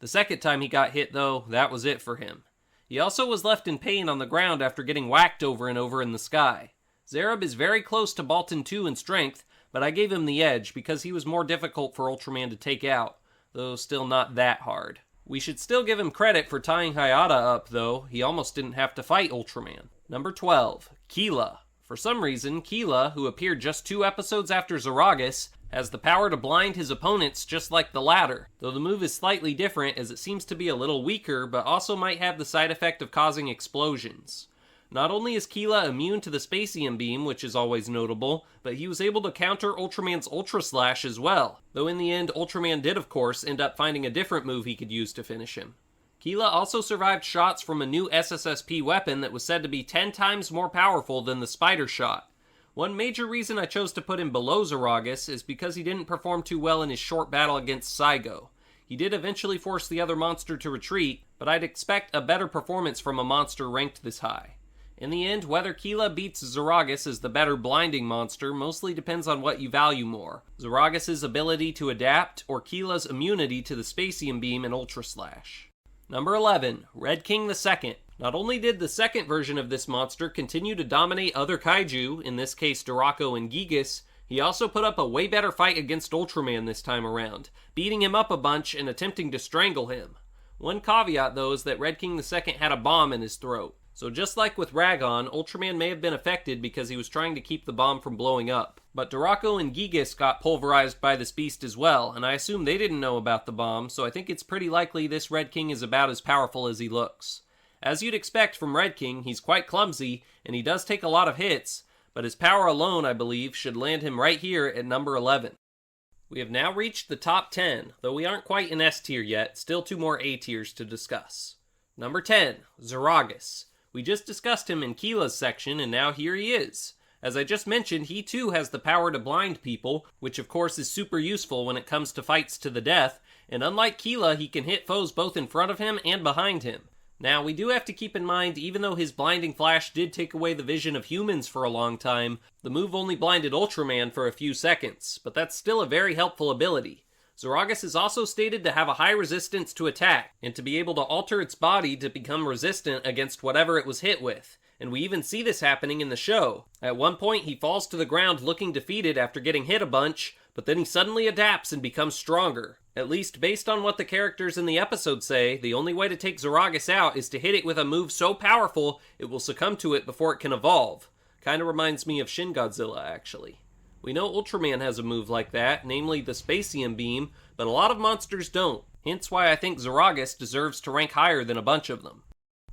The second time he got hit, though, that was it for him. He also was left in pain on the ground after getting whacked over and over in the sky. Zerub is very close to Baltan 2 in strength, but I gave him the edge because he was more difficult for Ultraman to take out, though still not that hard. We should still give him credit for tying Hayata up, though. He almost didn't have to fight Ultraman. Number 12, Keela. For some reason, Keela, who appeared just 2 episodes after Zeragus, has the power to blind his opponents just like the latter, though the move is slightly different as it seems to be a little weaker, but also might have the side effect of causing explosions. Not only is Keela immune to the Spacium Beam, which is always notable, but he was able to counter Ultraman's Ultra Slash as well, though in the end Ultraman did of course end up finding a different move he could use to finish him. Keela also survived shots from a new SSSP weapon that was said to be 10 times more powerful than the Spider Shot. One major reason I chose to put him below Zeragus is because he didn't perform too well in his short battle against Saigo. He did eventually force the other monster to retreat, but I'd expect a better performance from a monster ranked this high. In the end, whether Keela beats Zeragus as the better blinding monster mostly depends on what you value more, Zeragus' ability to adapt or Keela's immunity to the Spacium Beam and Ultra Slash. Number 11, Red King II. Not only did the second version of this monster continue to dominate other kaiju, in this case Duraco and Gigas, he also put up a way better fight against Ultraman this time around, beating him up a bunch and attempting to strangle him. One caveat though is that Red King II had a bomb in his throat. So just like with Ragon, Ultraman may have been affected because he was trying to keep the bomb from blowing up. But Duraco and Gigas got pulverized by this beast as well, and I assume they didn't know about the bomb, so I think it's pretty likely this Red King is about as powerful as he looks. As you'd expect from Red King, he's quite clumsy, and he does take a lot of hits, but his power alone, I believe, should land him right here at number 11. We have now reached the top 10, though we aren't quite in S tier yet, still 2 more A tiers to discuss. Number 10, Zeragus. We just discussed him in Keela's section, and now here he is. As I just mentioned, he too has the power to blind people, which of course is super useful when it comes to fights to the death, and unlike Keela, he can hit foes both in front of him and behind him. Now, we do have to keep in mind, even though his blinding flash did take away the vision of humans for a long time, the move only blinded Ultraman for a few seconds, but that's still a very helpful ability. Zeragus is also stated to have a high resistance to attack, and to be able to alter its body to become resistant against whatever it was hit with. And we even see this happening in the show. At one point, he falls to the ground looking defeated after getting hit a bunch, but then he suddenly adapts and becomes stronger. At least based on what the characters in the episode say, the only way to take Zeragus out is to hit it with a move so powerful it will succumb to it before it can evolve. Kinda reminds me of Shin Godzilla, actually. We know Ultraman has a move like that, namely the Spacium Beam, but a lot of monsters don't, hence why I think Zeragus deserves to rank higher than a bunch of them.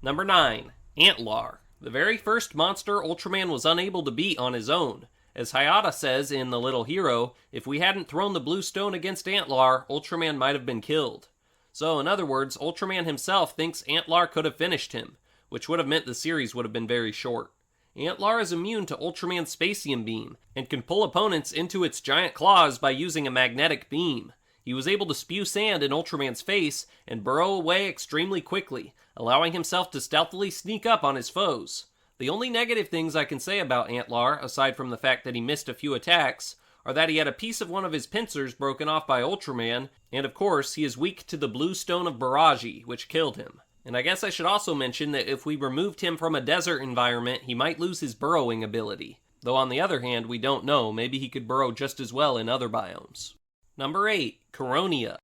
Number 9, Antlar. The very first monster Ultraman was unable to beat on his own. As Hayata says in The Little Hero, if we hadn't thrown the blue stone against Antlar, Ultraman might have been killed. So, in other words, Ultraman himself thinks Antlar could have finished him, which would have meant the series would have been very short. Antlar is immune to Ultraman's Spacium Beam, and can pull opponents into its giant claws by using a magnetic beam. He was able to spew sand in Ultraman's face and burrow away extremely quickly, allowing himself to stealthily sneak up on his foes. The only negative things I can say about Antlar, aside from the fact that he missed a few attacks, are that he had a piece of one of his pincers broken off by Ultraman, and of course, he is weak to the blue stone of Baraji, which killed him. And I guess I should also mention that if we removed him from a desert environment, he might lose his burrowing ability. Though on the other hand, we don't know, maybe he could burrow just as well in other biomes. Number 8. Keronia.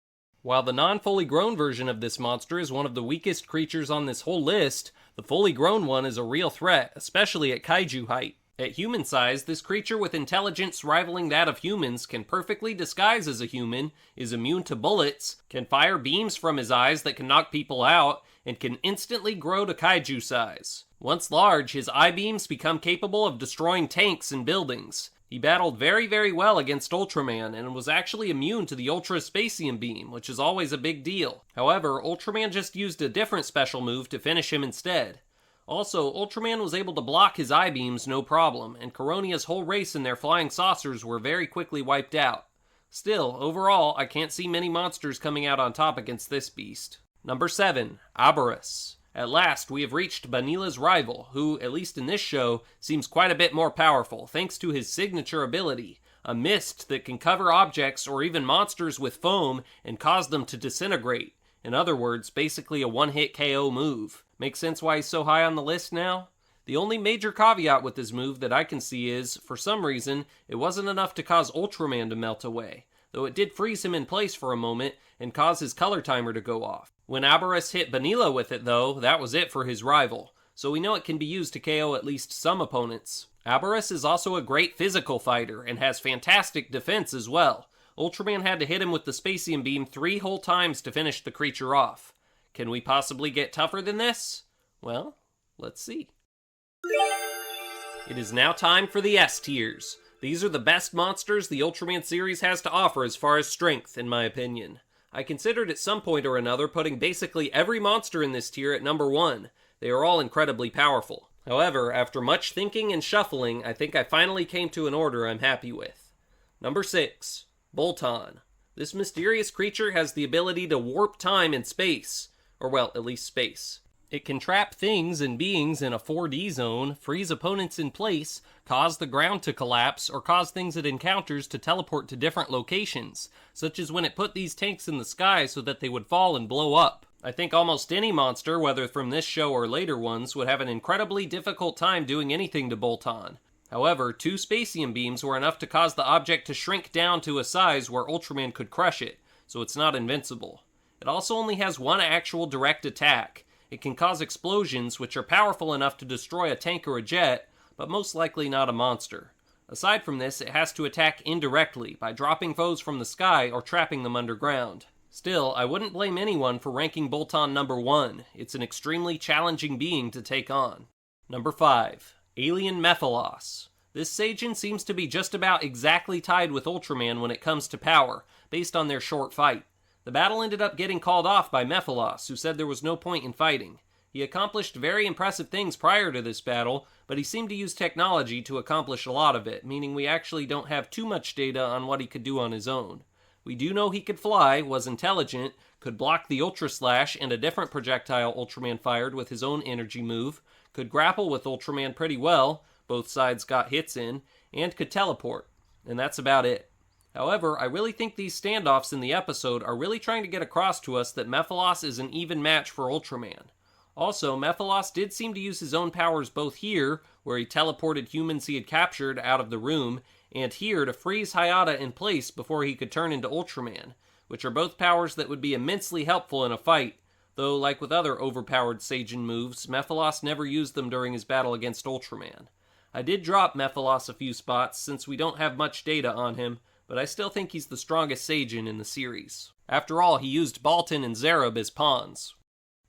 While the non-fully grown version of this monster is one of the weakest creatures on this whole list, the fully grown one is a real threat, especially at kaiju height. At human size, this creature with intelligence rivaling that of humans can perfectly disguise as a human, is immune to bullets, can fire beams from his eyes that can knock people out, and can instantly grow to kaiju size. Once large, his eye beams become capable of destroying tanks and buildings. He battled very well against Ultraman, and was actually immune to the Ultra Spacium Beam, which is always a big deal. However, Ultraman just used a different special move to finish him instead. Also, Ultraman was able to block his eye beams no problem, and Keronia's whole race and their flying saucers were very quickly wiped out. Still, overall, I can't see many monsters coming out on top against this beast. Number 7. Abarus. At last, we have reached Banila's rival, who, at least in this show, seems quite a bit more powerful, thanks to his signature ability, a mist that can cover objects or even monsters with foam and cause them to disintegrate. In other words, basically a one-hit KO move. Make sense why he's so high on the list now? The only major caveat with this move that I can see is, for some reason, it wasn't enough to cause Ultraman to melt away, though it did freeze him in place for a moment and cause his color timer to go off. When Abarus hit Banila with it though, that was it for his rival, so we know it can be used to KO at least some opponents. Abarus is also a great physical fighter, and has fantastic defense as well. Ultraman had to hit him with the Spacium Beam 3 whole times to finish the creature off. Can we possibly get tougher than this? Well, let's see. It is now time for the S tiers. These are the best monsters the Ultraman series has to offer as far as strength, in my opinion. I considered at some point or another putting basically every monster in this tier at number 1. They are all incredibly powerful. However, after much thinking and shuffling, I think I finally came to an order I'm happy with. Number 6. Baltan. This mysterious creature has the ability to warp time and space. Or well, at least space. It can trap things and beings in a 4D zone, freeze opponents in place, cause the ground to collapse, or cause things it encounters to teleport to different locations, such as when it put these tanks in the sky so that they would fall and blow up. I think almost any monster, whether from this show or later ones, would have an incredibly difficult time doing anything to Baltan. However, 2 Spacium Beams were enough to cause the object to shrink down to a size where Ultraman could crush it, so it's not invincible. It also only has one actual direct attack. It can cause explosions, which are powerful enough to destroy a tank or a jet, but most likely not a monster. Aside from this, it has to attack indirectly, by dropping foes from the sky or trapping them underground. Still, I wouldn't blame anyone for ranking Baltan number 1. It's an extremely challenging being to take on. Number 5. Alien Mephilos. This Seijin seems to be just about exactly tied with Ultraman when it comes to power, based on their short fight. The battle ended up getting called off by Mephilos, who said there was no point in fighting. He accomplished very impressive things prior to this battle, but he seemed to use technology to accomplish a lot of it, meaning we actually don't have too much data on what he could do on his own. We do know he could fly, was intelligent, could block the Ultra Slash and a different projectile Ultraman fired with his own energy move, could grapple with Ultraman pretty well, both sides got hits in, and could teleport. And that's about it. However, I really think these standoffs in the episode are really trying to get across to us that Mephilos is an even match for Ultraman. Also, Mephilos did seem to use his own powers both here, where he teleported humans he had captured out of the room, and here to freeze Hayata in place before he could turn into Ultraman, which are both powers that would be immensely helpful in a fight, though like with other overpowered Seijin moves, Mephilos never used them during his battle against Ultraman. I did drop Mephilos a few spots since we don't have much data on him, but I still think he's the strongest Seijin in the series. After all, he used Baltan and Zerub as pawns.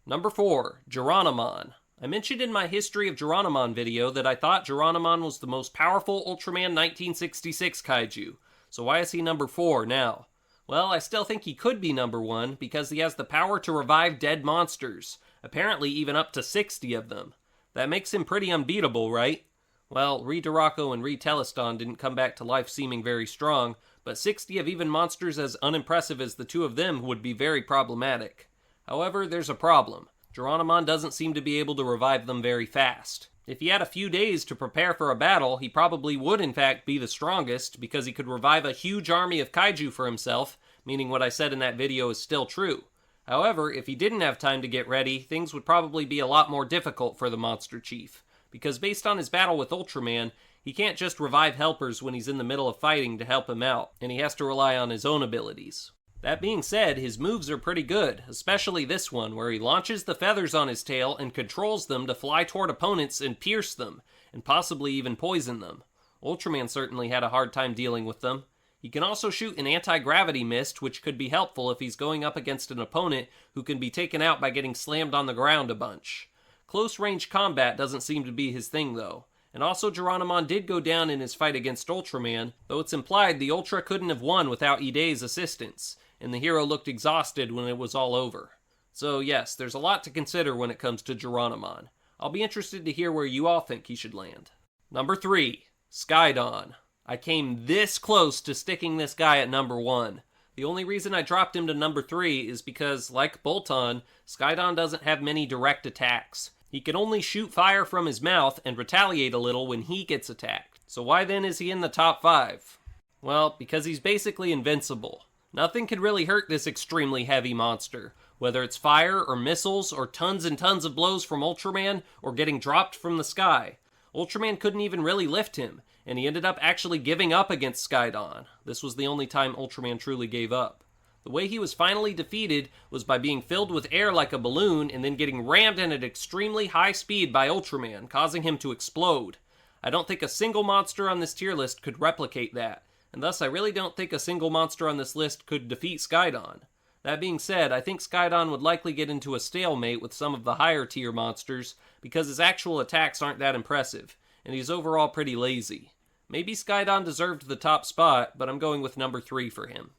Number 4. Geronimon. I mentioned in my History of Geronimon video that I thought Geronimon was the most powerful Ultraman 1966 kaiju, so why is he number 4 now? Well, I still think he could be number 1 because he has the power to revive dead monsters, apparently even up to 60 of them. That makes him pretty unbeatable, right? Well, Re-Duraco and Re-Telesdon didn't come back to life seeming very strong, but 60 of even monsters as unimpressive as the 2 of them would be very problematic. However, there's a problem. Geronimon doesn't seem to be able to revive them very fast. If he had a few days to prepare for a battle, he probably would in fact be the strongest, because he could revive a huge army of kaiju for himself, meaning what I said in that video is still true. However, if he didn't have time to get ready, things would probably be a lot more difficult for the Monster Chief, because based on his battle with Ultraman, he can't just revive helpers when he's in the middle of fighting to help him out, and he has to rely on his own abilities. That being said, his moves are pretty good, especially this one, where he launches the feathers on his tail and controls them to fly toward opponents and pierce them, and possibly even poison them. Ultraman certainly had a hard time dealing with them. He can also shoot an anti-gravity mist, which could be helpful if he's going up against an opponent who can be taken out by getting slammed on the ground a bunch. Close-range combat doesn't seem to be his thing, though. And also, Geronimon did go down in his fight against Ultraman, though it's implied the Ultra couldn't have won without Idei's assistance, and the hero looked exhausted when it was all over. So yes, there's a lot to consider when it comes to Geronimon. I'll be interested to hear where you all think he should land. Number 3, Skydon. I came this close to sticking this guy at number 1. The only reason I dropped him to number 3 is because, like Baltan, Skydon doesn't have many direct attacks. He can only shoot fire from his mouth and retaliate a little when he gets attacked. So why then is he in the top 5? Well, because he's basically invincible. Nothing can really hurt this extremely heavy monster, whether it's fire or missiles or tons and tons of blows from Ultraman or getting dropped from the sky. Ultraman couldn't even really lift him, and he ended up actually giving up against Skydon. This was the only time Ultraman truly gave up. The way he was finally defeated was by being filled with air like a balloon and then getting rammed in at extremely high speed by Ultraman, causing him to explode. I don't think a single monster on this tier list could replicate that, and thus I really don't think a single monster on this list could defeat Skydon. That being said, I think Skydon would likely get into a stalemate with some of the higher tier monsters because his actual attacks aren't that impressive, and he's overall pretty lazy. Maybe Skydon deserved the top spot, but I'm going with number 3 for him.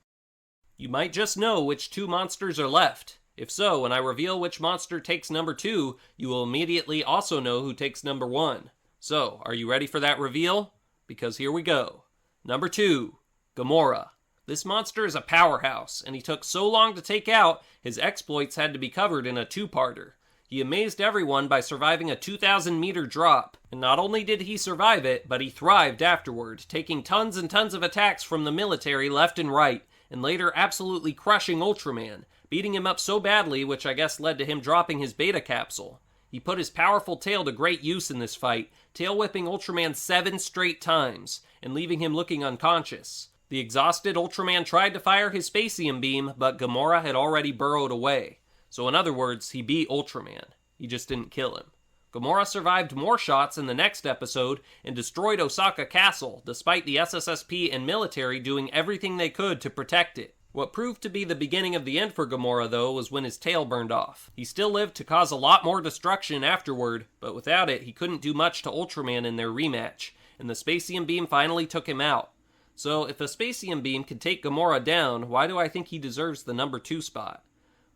You might just know which 2 monsters are left. If so, when I reveal which monster takes number 2, you will immediately also know who takes number 1. So, are you ready for that reveal? Because here we go. Number 2, Gomora. This monster is a powerhouse, and he took so long to take out, his exploits had to be covered in a 2-parter. He amazed everyone by surviving a 2,000-meter drop, and not only did he survive it, but he thrived afterward, taking tons and tons of attacks from the military left and right, and later absolutely crushing Ultraman, beating him up so badly, which I guess led to him dropping his beta capsule. He put his powerful tail to great use in this fight, tail-whipping Ultraman 7 straight times, and leaving him looking unconscious. The exhausted Ultraman tried to fire his Spacium Beam, but Gomora had already burrowed away. So in other words, he beat Ultraman. He just didn't kill him. Gomora survived more shots in the next episode and destroyed Osaka Castle, despite the SSSP and military doing everything they could to protect it. What proved to be the beginning of the end for Gomora, though, was when his tail burned off. He still lived to cause a lot more destruction afterward, but without it, he couldn't do much to Ultraman in their rematch, and the Spacium Beam finally took him out. So, if a Spacium Beam could take Gomora down, why do I think he deserves the number 2 spot?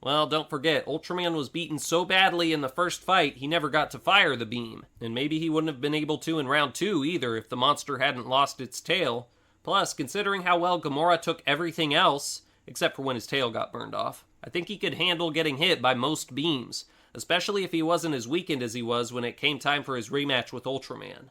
Well, don't forget, Ultraman was beaten so badly in the first fight, he never got to fire the beam. And maybe he wouldn't have been able to in round 2 either if the monster hadn't lost its tail. Plus, considering how well Gomora took everything else, except for when his tail got burned off, I think he could handle getting hit by most beams, especially if he wasn't as weakened as he was when it came time for his rematch with Ultraman.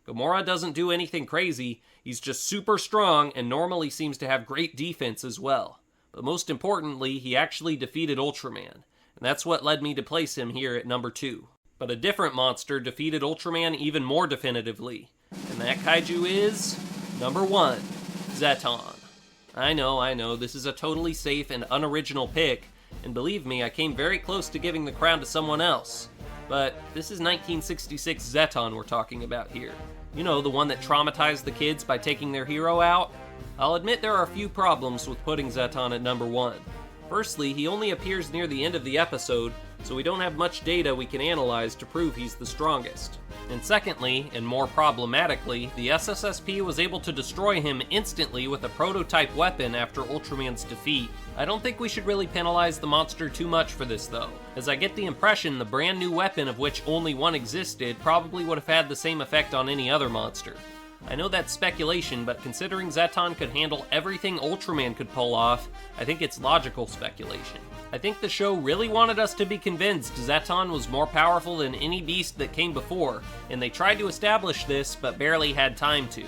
Gomora doesn't do anything crazy, he's just super strong and normally seems to have great defense as well. But most importantly, he actually defeated Ultraman, and that's what led me to place him here at number 2. But a different monster defeated Ultraman even more definitively, and that kaiju is number 1, Zetton. I know, this is a totally safe and unoriginal pick, and believe me, I came very close to giving the crown to someone else. But this is 1966 Zetton we're talking about here. You know, the one that traumatized the kids by taking their hero out? I'll admit there are a few problems with putting Zetton at number 1. Firstly, he only appears near the end of the episode, so we don't have much data we can analyze to prove he's the strongest. And secondly, and more problematically, the SSSP was able to destroy him instantly with a prototype weapon after Ultraman's defeat. I don't think we should really penalize the monster too much for this though, as I get the impression the brand new weapon of which only one existed probably would have had the same effect on any other monster. I know that's speculation, but considering Zetton could handle everything Ultraman could pull off, I think it's logical speculation. I think the show really wanted us to be convinced Zetton was more powerful than any beast that came before, and they tried to establish this, but barely had time to.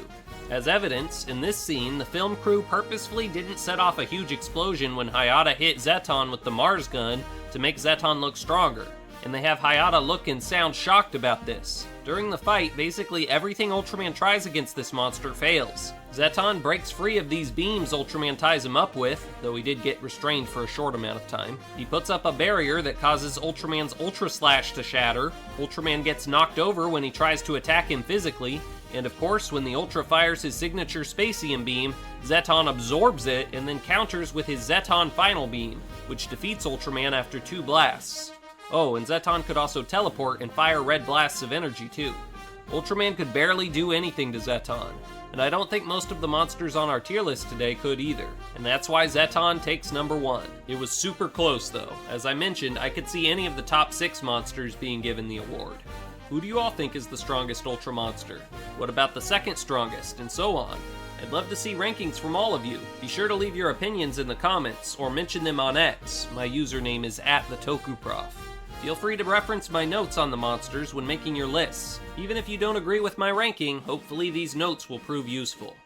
As evidence, in this scene, the film crew purposefully didn't set off a huge explosion when Hayata hit Zetton with the Mars gun to make Zetton look stronger. and they have Hayata look and sound shocked about this. During the fight, basically everything Ultraman tries against this monster fails. Zetton breaks free of these beams Ultraman ties him up with, though he did get restrained for a short amount of time. He puts up a barrier that causes Ultraman's Ultra Slash to shatter. Ultraman gets knocked over when he tries to attack him physically, and of course, when the Ultra fires his signature Spacium beam, Zetton absorbs it and then counters with his Zetton Final Beam, which defeats Ultraman after 2 blasts. Oh, and Zetton could also teleport and fire red blasts of energy too. Ultraman could barely do anything to Zetton, and I don't think most of the monsters on our tier list today could either, and that's why Zetton takes number 1. It was super close though. As I mentioned, I could see any of the top 6 monsters being given the award. Who do you all think is the strongest Ultra monster? What about the second strongest, and so on? I'd love to see rankings from all of you. Be sure to leave your opinions in the comments, or mention them on X. My username is @TheTokuProf. Feel free to reference my notes on the monsters when making your lists. Even if you don't agree with my ranking, hopefully these notes will prove useful.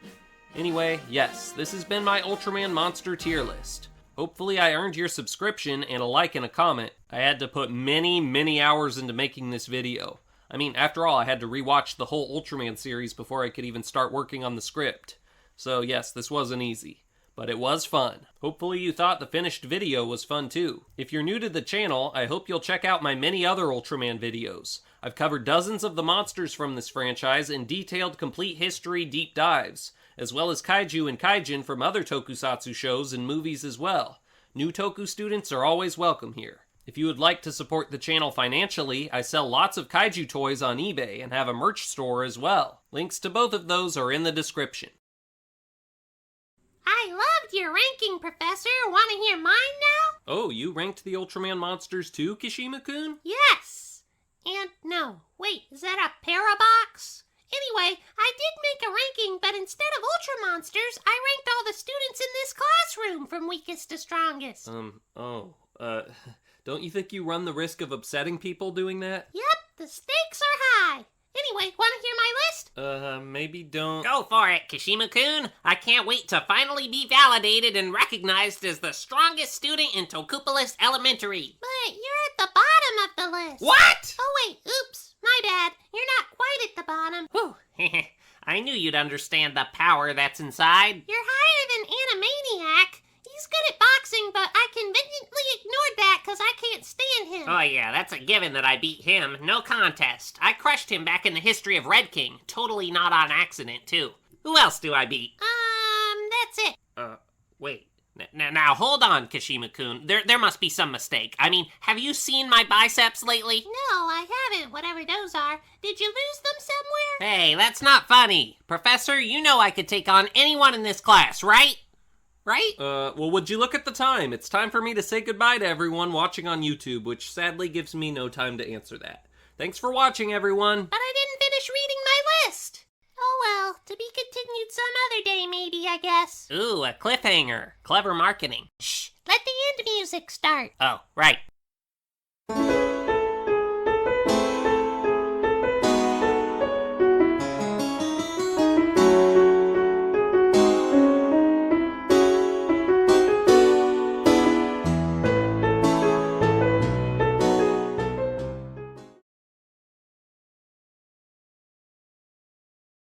Anyway, yes, this has been my Ultraman monster tier list. Hopefully I earned your subscription and a like and a comment. I had to put many hours into making this video. I mean, after all, I had to rewatch the whole Ultraman series before I could even start working on the script. So yes, this wasn't easy, but it was fun. Hopefully you thought the finished video was fun too. If you're new to the channel, I hope you'll check out my many other Ultraman videos. I've covered dozens of the monsters from this franchise in detailed complete history deep dives, as well as Kaiju and Kaijin from other Tokusatsu shows and movies as well. New Toku students are always welcome here. If you would like to support the channel financially, I sell lots of Kaiju toys on eBay and have a merch store as well. Links to both of those are in the description. I loved your ranking, Professor. Want to hear mine now? Oh, you ranked the Ultraman monsters too, Kishima-kun? Yes. And no. Wait, is that a parabox? Anyway, I did make a ranking, but instead of Ultra Monsters, I ranked all the students in this classroom from weakest to strongest. Don't you think you run the risk of upsetting people doing that? Yep, the stakes are high. Anyway, want to hear my list? Maybe don't. Go for it, Kishima-kun. I can't wait to finally be validated and recognized as the strongest student in Tokupolis Elementary. But you're at the bottom of the list. What? Oh wait, oops, my bad. You're not quite at the bottom. Whew. I knew you'd understand the power that's inside. You're higher than Animaniac. He's good at boxing, but I conveniently ignored that because I can't stand him. Oh yeah, that's a given that I beat him. No contest. I crushed him back in the history of Red King. Totally not on accident, too. Who else do I beat? That's it. Wait. Now, hold on, Kishima-kun. There must be some mistake. I mean, have you seen my biceps lately? No, I haven't, whatever those are. Did you lose them somewhere? Hey, that's not funny. Professor, you know I could take on anyone in this class, right? Right? Well, would you look at the time? It's time for me to say goodbye to everyone watching on YouTube, which sadly gives me no time to answer that. Thanks for watching, everyone. But I didn't finish reading my list. Oh well, to be continued some other day maybe, I guess. Ooh, a cliffhanger. Clever marketing. Shh, let the end music start. Oh, right.